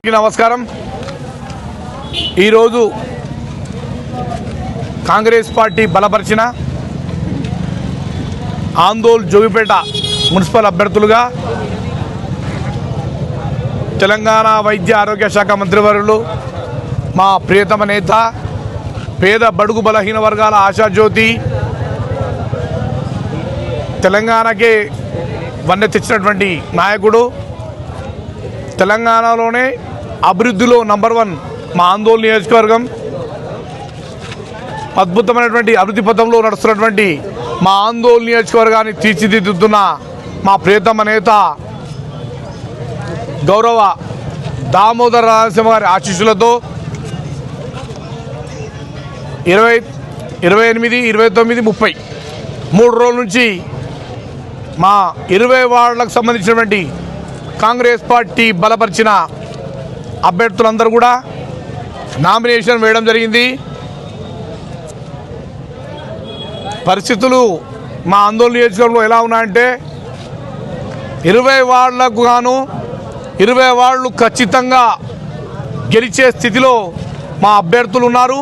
నమస్కారం। ఈరోజు కాంగ్రెస్ పార్టీ బలపరిచిన ఆందోళ్ జోగిపేట మున్సిపల్ అభ్యర్థులుగా తెలంగాణ వైద్య ఆరోగ్య శాఖ మంత్రివర్యులు మా ప్రియతమ నేత పేద బడుగు బలహీన వర్గాల ఆశాజ్యోతి తెలంగాణకే వన్నె తెచ్చినటువంటి నాయకుడు, తెలంగాణలోనే అభివృద్ధిలో నంబర్ 1 మా ఆందోళన నియోజకవర్గం, అద్భుతమైనటువంటి అభివృద్ధి పథంలో నడుస్తున్నటువంటి మా ఆందోళన నియోజకవర్గాన్ని తీర్చిదిద్దుతున్న మా ప్రియతమ నేత గౌరవ దామోదర రాజసింహ గారి ఆశీస్సులతో 28, 29, 30 3 రోజుల నుంచి మా 20 వార్డులకు సంబంధించినటువంటి కాంగ్రెస్ పార్టీ బలపరిచిన అభ్యర్థులందరూ కూడా నామినేషన్ వేయడం జరిగింది। పరిస్థితులు మా ఆందోళన నియోజకవర్గంలో ఎలా ఉన్నాయంటే 20 వార్డులకు గాను 20 వార్డులు ఖచ్చితంగా గెలిచే స్థితిలో మా అభ్యర్థులు ఉన్నారు।